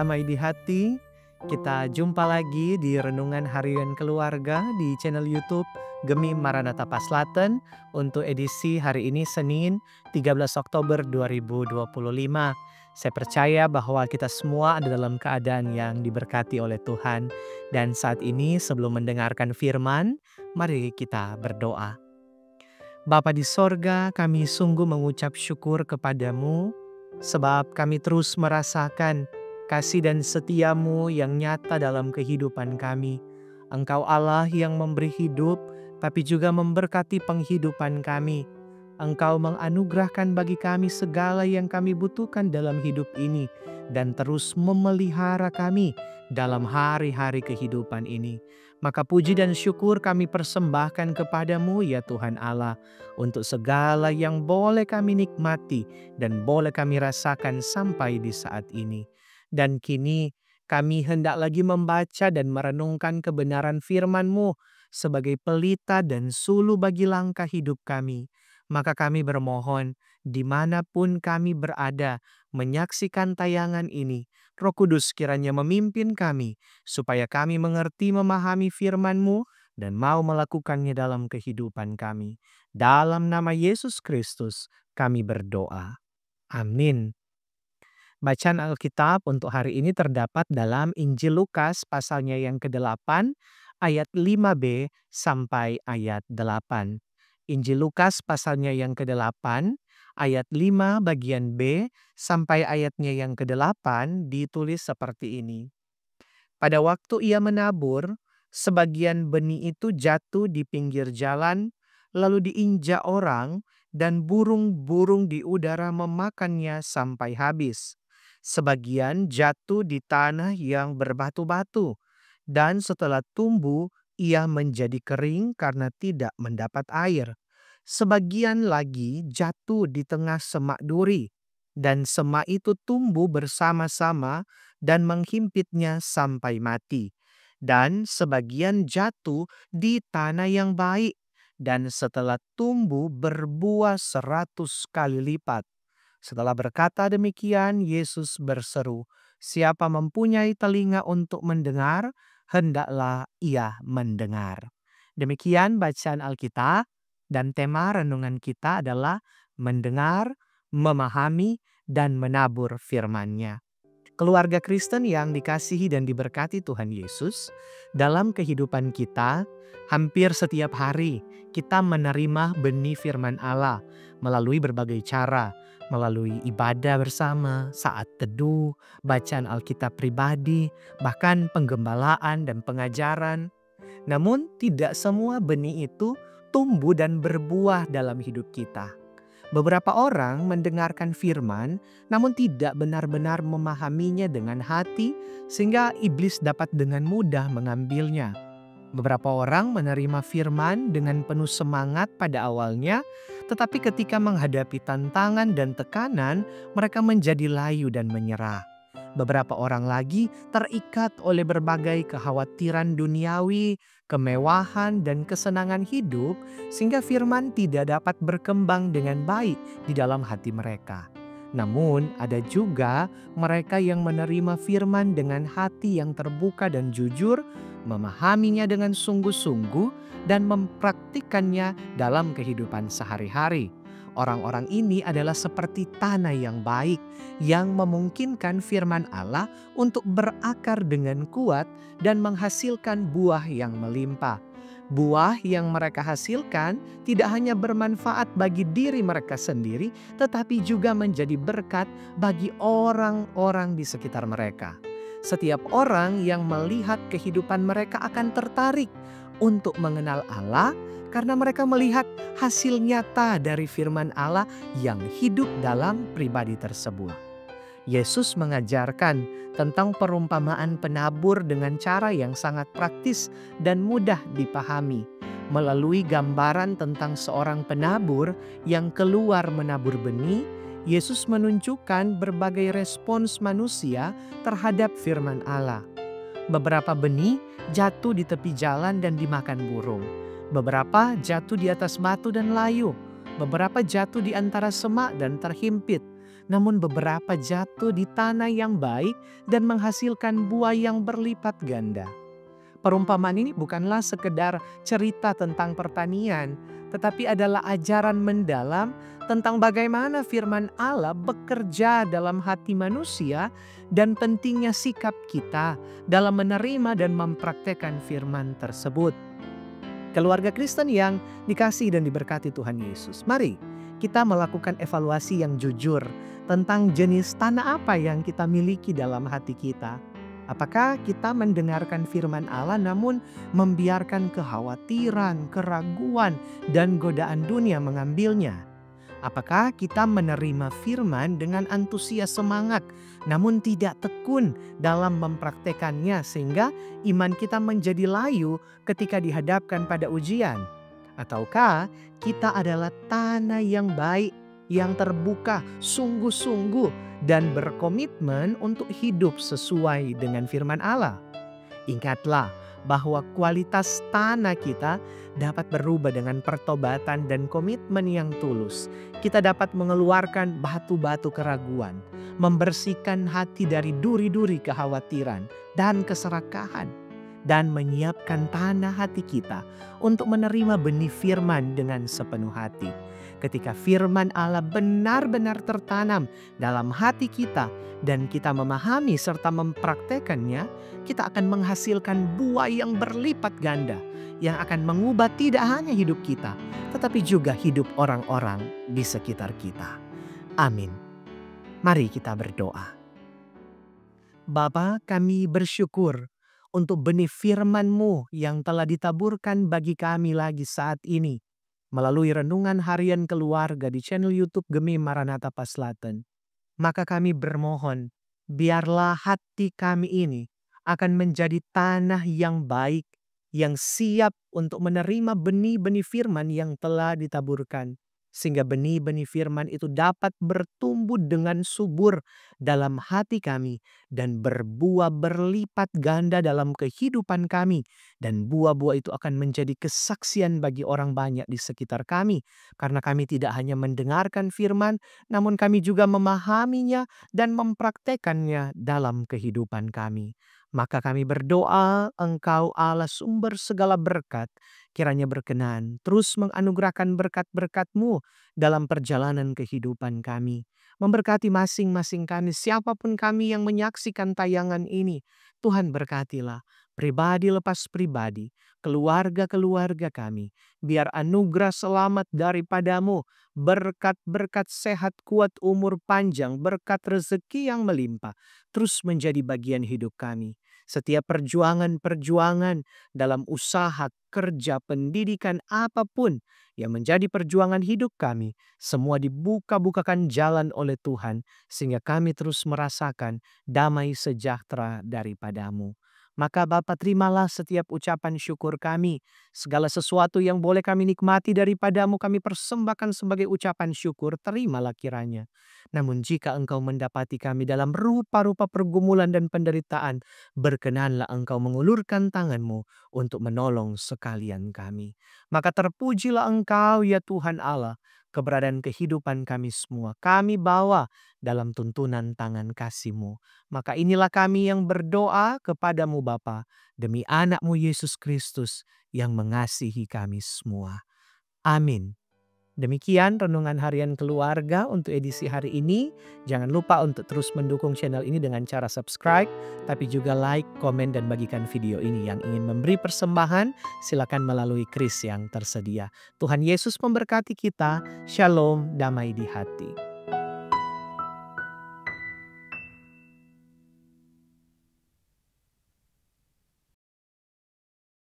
damai di hati. Kita jumpa lagi di Renungan Harian Keluarga di channel YouTube Gemi Maranatha Paslaten untuk edisi hari ini Senin 13 Oktober 2025. Saya percaya bahwa kita semua ada dalam keadaan yang diberkati oleh Tuhan. Dan saat ini sebelum mendengarkan firman, mari kita berdoa. Bapa di sorga, kami sungguh mengucap syukur kepadamu sebab kami terus merasakan kasih dan setiamu yang nyata dalam kehidupan kami. Engkau Allah yang memberi hidup, tapi juga memberkati penghidupan kami. Engkau menganugerahkan bagi kami segala yang kami butuhkan dalam hidup ini, dan terus memelihara kami dalam hari-hari kehidupan ini. Maka puji dan syukur kami persembahkan kepadamu ya Tuhan Allah, untuk segala yang boleh kami nikmati dan boleh kami rasakan sampai di saat ini. Dan kini kami hendak lagi membaca dan merenungkan kebenaran firman-Mu sebagai pelita dan sulu bagi langkah hidup kami. Maka kami bermohon, dimanapun kami berada, menyaksikan tayangan ini, Roh Kudus kiranya memimpin kami, supaya kami mengerti memahami firman-Mu dan mau melakukannya dalam kehidupan kami. Dalam nama Yesus Kristus kami berdoa. Amin. Bacaan Alkitab untuk hari ini terdapat dalam Injil Lukas pasalnya yang ke-8 ayat 5b sampai ayat 8. Injil Lukas pasalnya yang ke-8 ayat 5 bagian B sampai ayatnya yang ke-8 ditulis seperti ini. Pada waktu ia menabur, sebagian benih itu jatuh di pinggir jalan, lalu diinjak orang, dan burung-burung di udara memakannya sampai habis. Sebagian jatuh di tanah yang berbatu-batu, dan setelah tumbuh, ia menjadi kering karena tidak mendapat air. Sebagian lagi jatuh di tengah semak duri, dan semak itu tumbuh bersama-sama dan menghimpitnya sampai mati. Dan sebagian jatuh di tanah yang baik, dan setelah tumbuh berbuah 100 kali lipat. Setelah berkata demikian, Yesus berseru, "Siapa mempunyai telinga untuk mendengar, hendaklah ia mendengar." Demikian bacaan Alkitab, dan tema renungan kita adalah mendengar, memahami, dan menabur firman-Nya. Keluarga Kristen yang dikasihi dan diberkati Tuhan Yesus, dalam kehidupan kita, hampir setiap hari kita menerima benih firman Allah melalui berbagai cara, melalui ibadah bersama, saat teduh, bacaan Alkitab pribadi, bahkan penggembalaan dan pengajaran. Namun tidak semua benih itu tumbuh dan berbuah dalam hidup kita. Beberapa orang mendengarkan firman, namun tidak benar-benar memahaminya dengan hati, sehingga iblis dapat dengan mudah mengambilnya. Beberapa orang menerima firman dengan penuh semangat pada awalnya, tetapi ketika menghadapi tantangan dan tekanan, mereka menjadi layu dan menyerah. Beberapa orang lagi terikat oleh berbagai kekhawatiran duniawi, kemewahan, dan kesenangan hidup, sehingga firman tidak dapat berkembang dengan baik di dalam hati mereka. Namun ada juga mereka yang menerima firman dengan hati yang terbuka dan jujur, memahaminya dengan sungguh-sungguh, dan mempraktikkannya dalam kehidupan sehari-hari. Orang-orang ini adalah seperti tanah yang baik yang memungkinkan firman Allah untuk berakar dengan kuat dan menghasilkan buah yang melimpah. Buah yang mereka hasilkan tidak hanya bermanfaat bagi diri mereka sendiri, tetapi juga menjadi berkat bagi orang-orang di sekitar mereka. Setiap orang yang melihat kehidupan mereka akan tertarik untuk mengenal Allah, karena mereka melihat hasil nyata dari firman Allah yang hidup dalam pribadi tersebut. Yesus mengajarkan tentang perumpamaan penabur dengan cara yang sangat praktis dan mudah dipahami. Melalui gambaran tentang seorang penabur yang keluar menabur benih, Yesus menunjukkan berbagai respons manusia terhadap firman Allah. Beberapa benih jatuh di tepi jalan dan dimakan burung. Beberapa jatuh di atas batu dan layu. Beberapa jatuh di antara semak dan terhimpit. namun beberapa jatuh di tanah yang baik dan menghasilkan buah yang berlipat ganda. Perumpamaan ini bukanlah sekedar cerita tentang pertanian, tetapi adalah ajaran mendalam tentang bagaimana firman Allah bekerja dalam hati manusia dan pentingnya sikap kita dalam menerima dan mempraktekkan firman tersebut. Keluarga Kristen yang dikasihi dan diberkati Tuhan Yesus, mari kita melakukan evaluasi yang jujur tentang jenis tanah apa yang kita miliki dalam hati kita. Apakah kita mendengarkan firman Allah namun membiarkan kekhawatiran, keraguan, dan godaan dunia mengambilnya? Apakah kita menerima firman dengan antusias semangat namun tidak tekun dalam mempraktekannya sehingga iman kita menjadi layu ketika dihadapkan pada ujian? Ataukah kita adalah tanah yang baik, yang terbuka sungguh-sungguh dan berkomitmen untuk hidup sesuai dengan firman Allah? Ingatlah bahwa kualitas tanah kita dapat berubah dengan pertobatan dan komitmen yang tulus. Kita dapat mengeluarkan batu-batu keraguan, membersihkan hati dari duri-duri kekhawatiran dan keserakahan, dan menyiapkan tanah hati kita untuk menerima benih firman dengan sepenuh hati. Ketika firman Allah benar-benar tertanam dalam hati kita dan kita memahami serta mempraktekannya, kita akan menghasilkan buah yang berlipat ganda yang akan mengubah tidak hanya hidup kita, tetapi juga hidup orang-orang di sekitar kita. Amin. Mari kita berdoa. Bapa, kami bersyukur untuk benih firman-Mu yang telah ditaburkan bagi kami lagi saat ini melalui renungan harian keluarga di channel YouTube Gemi Maranatha Paslaten. Maka kami bermohon, biarlah hati kami ini akan menjadi tanah yang baik, yang siap untuk menerima benih-benih firman yang telah ditaburkan. Sehingga benih-benih firman itu dapat bertumbuh dengan subur dalam hati kami dan berbuah berlipat ganda dalam kehidupan kami. Dan buah-buah itu akan menjadi kesaksian bagi orang banyak di sekitar kami. Karena kami tidak hanya mendengarkan firman, namun kami juga memahaminya dan mempraktekannya dalam kehidupan kami. Maka kami berdoa, Engkau Allah sumber segala berkat, kiranya berkenan terus menganugerahkan berkat-berkat-Mu dalam perjalanan kehidupan kami. Memberkati masing-masing kami, siapapun kami yang menyaksikan tayangan ini. Tuhan berkatilah pribadi lepas pribadi, keluarga-keluarga kami. Biar anugerah selamat daripadamu, berkat-berkat sehat kuat umur panjang, berkat rezeki yang melimpah, terus menjadi bagian hidup kami. Setiap perjuangan-perjuangan dalam usaha, kerja, pendidikan, apapun yang menjadi perjuangan hidup kami, semua dibuka-bukakan jalan oleh Tuhan, sehingga kami terus merasakan damai sejahtera daripadamu. Maka Bapa, terimalah setiap ucapan syukur kami. Segala sesuatu yang boleh kami nikmati daripadamu kami persembahkan sebagai ucapan syukur, terimalah kiranya. Namun jika Engkau mendapati kami dalam rupa-rupa pergumulan dan penderitaan, berkenanlah Engkau mengulurkan tangan-Mu untuk menolong sekalian kami. Maka terpujilah Engkau ya Tuhan Allah, keberadaan kehidupan kami semua. Kami bawa dalam tuntunan tangan kasih-Mu. Maka inilah kami yang berdoa kepadamu Bapa, demi anak-Mu Yesus Kristus yang mengasihi kami semua. Amin. Demikian renungan harian keluarga untuk edisi hari ini. Jangan lupa untuk terus mendukung channel ini dengan cara subscribe, tapi juga like, komen, dan bagikan video ini. Yang ingin memberi persembahan, silakan melalui kris yang tersedia. Tuhan Yesus memberkati kita. Shalom, damai di hati.